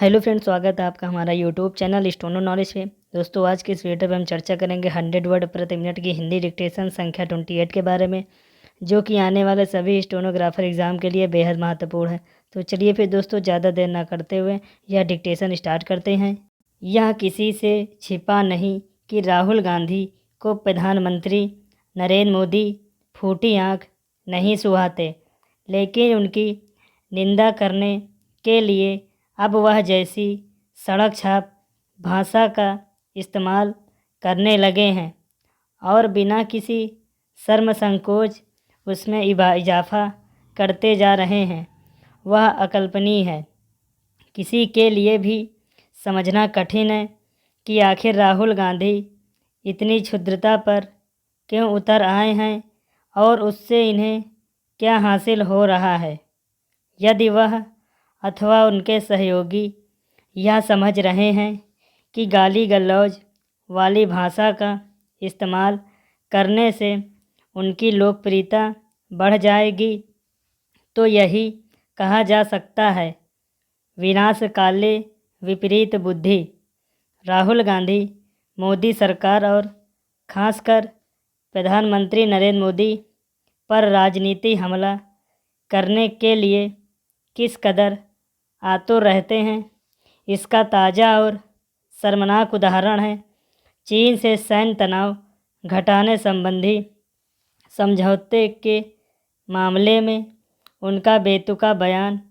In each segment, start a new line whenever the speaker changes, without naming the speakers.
Hello friends, स्वागत है आपका हमारा यूट्यूब चैनल स्टोनो नॉलेज पे। दोस्तों, आज के इस वीडियो पर हम चर्चा करेंगे 100 वर्ड प्रति मिनट की हिंदी डिक्टेशन संख्या 28 के बारे में, जो कि आने वाले सभी स्टोनोग्राफर एग्ज़ाम के लिए बेहद महत्वपूर्ण है। तो चलिए फिर दोस्तों, ज़्यादा देर ना करते हुए यह डिक्टेशन स्टार्ट करते हैं। यह किसी से छिपा नहीं कि राहुल गांधी को प्रधानमंत्री नरेंद्र मोदी फूटी आँख नहीं सुहाते, लेकिन उनकी निंदा करने के लिए अब वह जैसी सड़क छाप भाषा का इस्तेमाल करने लगे हैं और बिना किसी शर्म संकोच उसमें इजाफा करते जा रहे हैं, वह अकल्पनीय है। किसी के लिए भी समझना कठिन है कि आखिर राहुल गांधी इतनी क्षुद्रता पर क्यों उतर आए हैं और उससे इन्हें क्या हासिल हो रहा है। यदि वह अथवा उनके सहयोगी यह समझ रहे हैं कि गाली गलौज वाली भाषा का इस्तेमाल करने से उनकी लोकप्रियता बढ़ जाएगी, तो यही कहा जा सकता है विनाश काले विपरीत बुद्धि। राहुल गांधी मोदी सरकार और खासकर प्रधानमंत्री नरेंद्र मोदी पर राजनीति हमला करने के लिए किस कदर आतुर रहते हैं, इसका ताज़ा और शर्मनाक उदाहरण है चीन से सैन्य तनाव घटाने संबंधी समझौते के मामले में उनका बेतुका बयान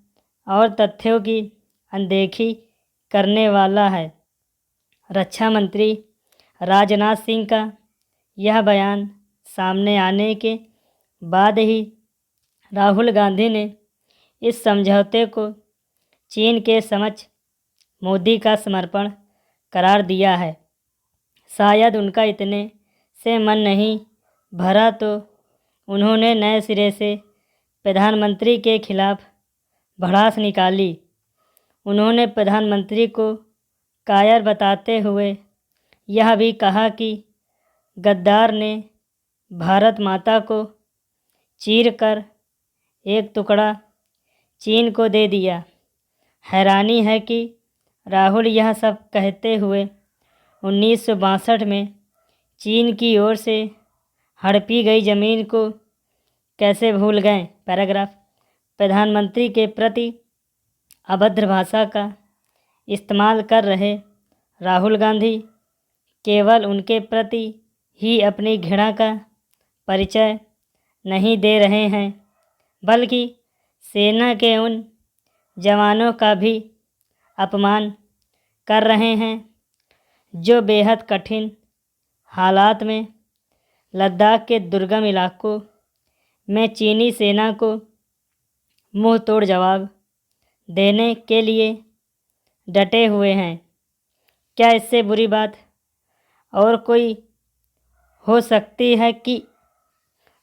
और तथ्यों की अनदेखी करने वाला है। रक्षा मंत्री राजनाथ सिंह का यह बयान सामने आने के बाद ही राहुल गांधी ने इस समझौते को चीन के समक्ष मोदी का समर्पण करार दिया है। शायद उनका इतने से मन नहीं भरा तो उन्होंने नए सिरे से प्रधानमंत्री के खिलाफ भड़ास निकाली। उन्होंने प्रधानमंत्री को कायर बताते हुए यह भी कहा कि गद्दार ने भारत माता को चीर कर एक टुकड़ा चीन को दे दिया। हैरानी है कि राहुल यह सब कहते हुए 1962 में चीन की ओर से हड़पी गई ज़मीन को कैसे भूल गए। पैराग्राफ। प्रधानमंत्री के प्रति अभद्र भाषा का इस्तेमाल कर रहे राहुल गांधी केवल उनके प्रति ही अपनी घृणा का परिचय नहीं दे रहे हैं, बल्कि सेना के उन जवानों का भी अपमान कर रहे हैं जो बेहद कठिन हालात में लद्दाख के दुर्गम इलाकों में चीनी सेना को मुंह तोड़ जवाब देने के लिए डटे हुए हैं। क्या इससे बुरी बात और कोई हो सकती है कि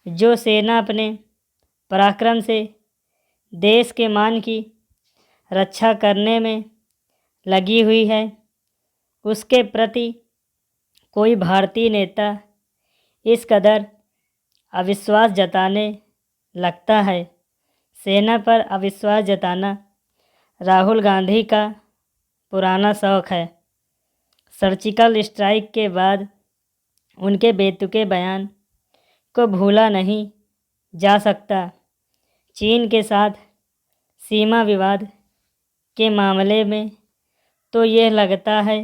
जो सेना अपने पराक्रम से देश के मान की रक्षा करने में लगी हुई है, उसके प्रति कोई भारतीय नेता इस कदर अविश्वास जताने लगता है। सेना पर अविश्वास जताना राहुल गांधी का पुराना शौक़ है। सर्जिकल स्ट्राइक के बाद उनके बेतुके बयान को भूला नहीं जा सकता। चीन के साथ सीमा विवाद के मामले में तो यह लगता है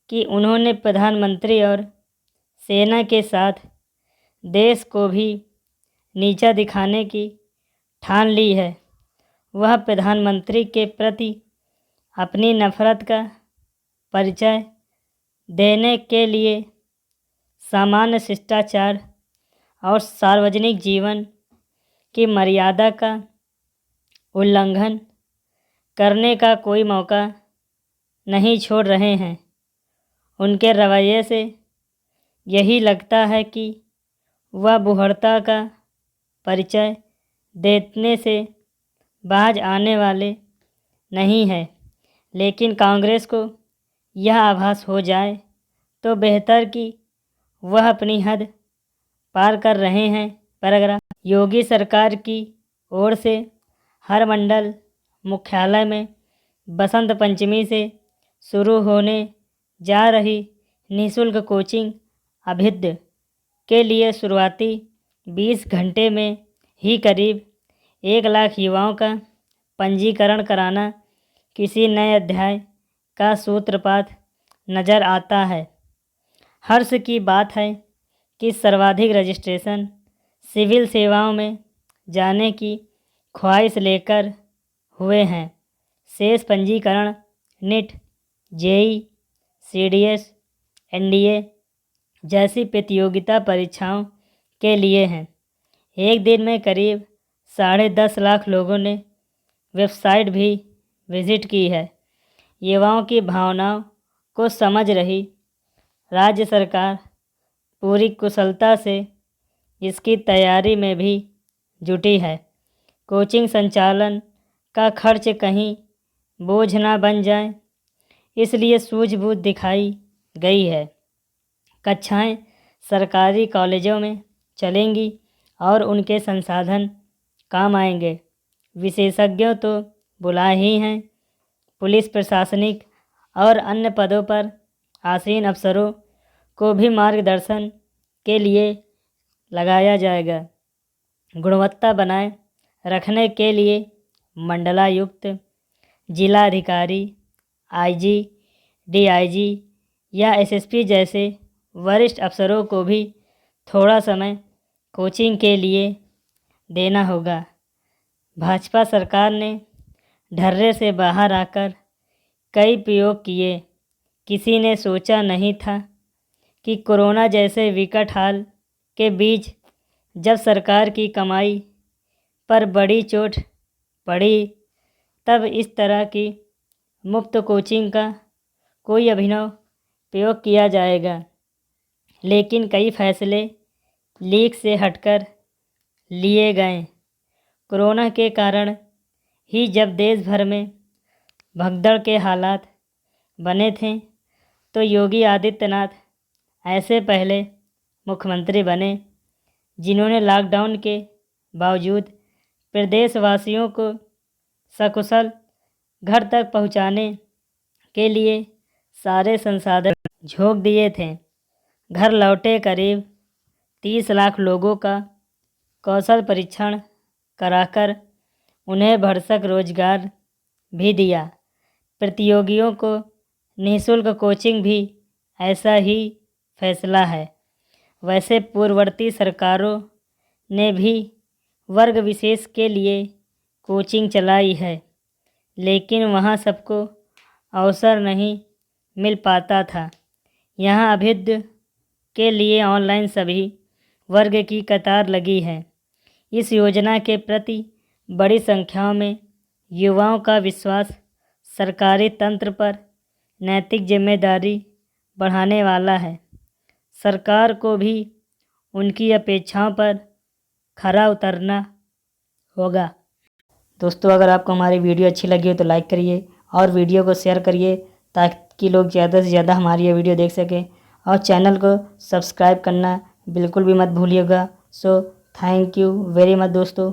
कि उन्होंने प्रधानमंत्री और सेना के साथ देश को भी नीचा दिखाने की ठान ली है। वह प्रधानमंत्री के प्रति अपनी नफ़रत का परिचय देने के लिए सामान्य शिष्टाचार और सार्वजनिक जीवन की मर्यादा का उल्लंघन करने का कोई मौका नहीं छोड़ रहे हैं। उनके रवैये से यही लगता है कि वह बुहड़ता का परिचय देने से बाज आने वाले नहीं है, लेकिन कांग्रेस को यह आभास हो जाए तो बेहतर कि वह अपनी हद पार कर रहे हैं। पैराग्राफ। योगी सरकार की ओर से हर मंडल मुख्यालय में बसंत पंचमी से शुरू होने जा रही निःशुल्क कोचिंग अभ्युदय के लिए शुरुआती 20 घंटे में ही करीब 1 लाख युवाओं का पंजीकरण कराना किसी नए अध्याय का सूत्रपात नज़र आता है। हर्ष की बात है कि सर्वाधिक रजिस्ट्रेशन सिविल सेवाओं में जाने की ख्वाहिश लेकर हुए हैं। शेष पंजीकरण नीट, जेई, सीडीएस, एनडीए जैसी प्रतियोगिता परीक्षाओं के लिए हैं। एक दिन में करीब 10.5 लाख लोगों ने वेबसाइट भी विजिट की है। युवाओं की भावनाओं को समझ रही राज्य सरकार पूरी कुशलता से इसकी तैयारी में भी जुटी है। कोचिंग संचालन का खर्च कहीं बोझ ना बन जाए, इसलिए सूझबूझ दिखाई गई है। कक्षाएं सरकारी कॉलेजों में चलेंगी और उनके संसाधन काम आएंगे। विशेषज्ञों तो बुलाए ही हैं। पुलिस, प्रशासनिक और अन्य पदों पर आसीन अफसरों को भी मार्गदर्शन के लिए लगाया जाएगा। गुणवत्ता बनाए रखने के लिए मंडलायुक्त, जिलाधिकारी, आईजी, डीआईजी या एसएसपी जैसे वरिष्ठ अफसरों को भी थोड़ा समय कोचिंग के लिए देना होगा। भाजपा सरकार ने ढर्रे से बाहर आकर कई प्रयोग किए। किसी ने सोचा नहीं था कि कोरोना जैसे विकट हाल के बीच जब सरकार की कमाई पर बड़ी चोट पड़ी, तब इस तरह की मुफ्त कोचिंग का कोई अभिनव प्रयोग किया जाएगा। लेकिन कई फैसले लीक से हटकर लिए गए। कोरोना के कारण ही जब देश भर में भगदड़ के हालात बने थे, तो योगी आदित्यनाथ ऐसे पहले मुख्यमंत्री बने जिन्होंने लॉकडाउन के बावजूद प्रदेशवासियों को सकुशल घर तक पहुंचाने के लिए सारे संसाधन झोंक दिए थे। घर लौटे करीब 30 लाख लोगों का कौशल परीक्षण कराकर उन्हें भरसक रोजगार भी दिया। प्रतियोगियों को निःशुल्क कोचिंग भी ऐसा ही फैसला है। वैसे पूर्ववर्ती सरकारों ने भी वर्ग विशेष के लिए कोचिंग चलाई है, लेकिन वहाँ सबको अवसर नहीं मिल पाता था। यहाँ अभ्युदय के लिए ऑनलाइन सभी वर्ग की कतार लगी है। इस योजना के प्रति बड़ी संख्या में युवाओं का विश्वास सरकारी तंत्र पर नैतिक जिम्मेदारी बढ़ाने वाला है। सरकार को भी उनकी अपेक्षाओं पर खरा उतरना होगा। दोस्तों, अगर आपको हमारी वीडियो अच्छी लगी हो तो लाइक करिए और वीडियो को शेयर करिए ताकि लोग ज़्यादा से ज़्यादा हमारी ये वीडियो देख सकें, और चैनल को सब्सक्राइब करना बिल्कुल भी मत भूलिएगा। So thank you very much दोस्तों।